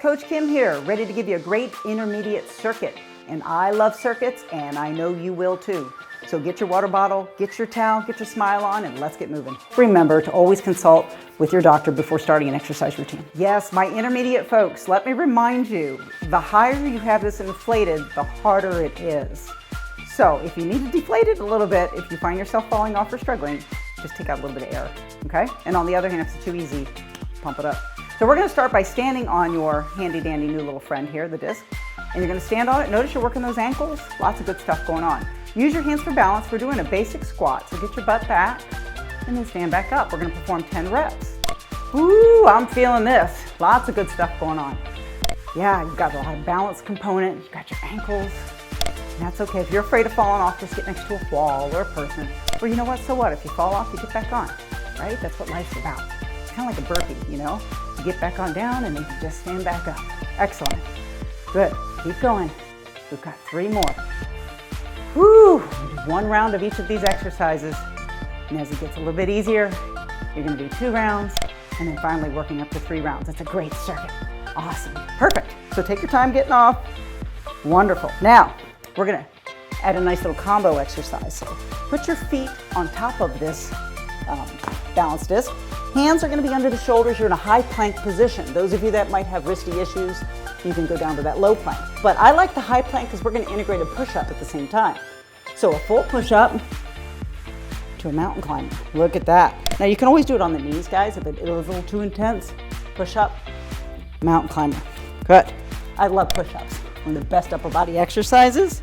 Coach Kim here, ready to give you a great intermediate circuit. And I love circuits, and I know you will too. So get your water bottle, get your towel, get your smile on, and let's get moving. Remember to always consult with your doctor before starting an exercise routine. Yes, my intermediate folks, let me remind you, the higher you have this inflated, the harder it is. So if you need to deflate it a little bit, if you find yourself falling off or struggling, just take out a little bit of air, okay? And on the other hand, if it's too easy, pump it up. So we're gonna start by standing on your handy dandy new little friend here, the disc. And you're gonna stand on it. Notice you're working those ankles. Lots of good stuff going on. Use your hands for balance. We're doing a basic squat. So get your butt back and then stand back up. We're gonna perform 10 reps. Ooh, I'm feeling this. Lots of good stuff going on. Yeah, you've got a lot of balance component. You've got your ankles. And that's okay. If you're afraid of falling off, just get next to a wall or a person. Or you know what, so what? If you fall off, you get back on, right? That's what life's about. It's kind of like a burpee, you know? You get back on down and then you just stand back up. Excellent. Good. Keep going. We've got 3 more. Whew. We do 1 round of each of these exercises. And as it gets a little bit easier, you're going to do 2 rounds and then finally working up to 3 rounds. It's a great circuit. Awesome. Perfect. So take your time getting off. Wonderful. Now, we're going to add a nice little combo exercise. So put your feet on top of this balance disc. Hands are going to be under the shoulders. You're in a high plank position. Those of you that might have wristy issues, you can go down to that low plank. But I like the high plank because we're going to integrate a push-up at the same time. So a full push-up to a mountain climber. Look at that. Now you can always do it on the knees, guys, if it is a little too intense. Push-up, mountain climber. Good. I love push-ups. One of the best upper body exercises.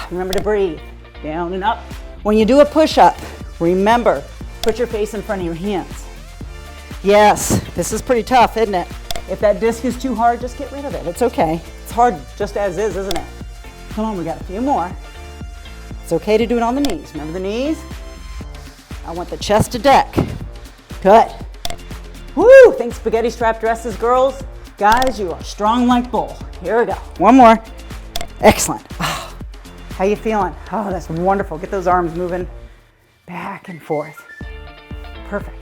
Remember to breathe. Down and up. When you do a push-up, remember, put your face in front of your hands. Yes, this is pretty tough, isn't it? If that disc is too hard, just get rid of it. It's okay. It's hard just as is, isn't it? Come on, we got a few more. It's okay to do it on the knees. Remember the knees? I want the chest to deck. Good. Woo! Think spaghetti strap dresses, girls. Guys, you are strong like bull. Here we go. 1 more. Excellent. Oh, how you feeling? Oh, that's wonderful. Get those arms moving back and forth. Perfect.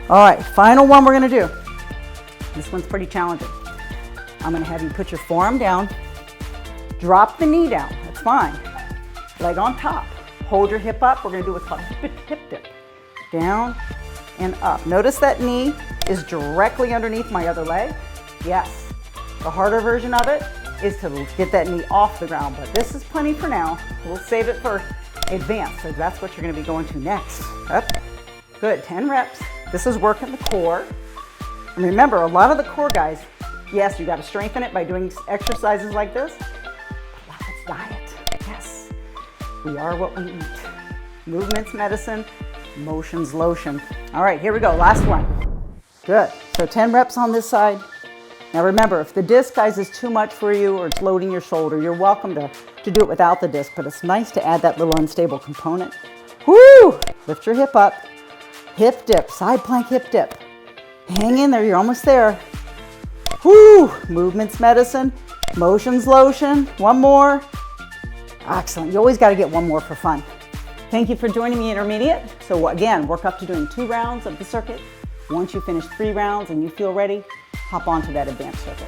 All right, final one we're gonna do. This one's pretty challenging. I'm gonna have you put your forearm down, drop the knee down, that's fine. Leg on top, hold your hip up. We're gonna do what's called a hip dip. Down and up. Notice that knee is directly underneath my other leg. Yes, the harder version of it is to get that knee off the ground, but this is plenty for now. We'll save it for advanced, so that's what you're gonna be going to next. Up. Good, 10 reps. This is working the core. And remember, a lot of the core guys, yes, you gotta strengthen it by doing exercises like this, but a lot of it's diet. Yes, we are what we eat. Movement's medicine, motion's lotion. All right, here we go, last one. Good, so 10 reps on this side. Now remember, if the disc, guys, is too much for you or it's loading your shoulder, you're welcome to do it without the disc, but it's nice to add that little unstable component. Woo! Lift your hip up. Hip dip, side plank hip dip. Hang in there, you're almost there. Woo! Movement's medicine, motion's lotion. 1 more. Excellent, you always gotta get 1 more for fun. Thank you for joining me, intermediate. So again, work up to doing 2 rounds of the circuit. Once you finish 3 rounds and you feel ready, hop onto that advanced circuit.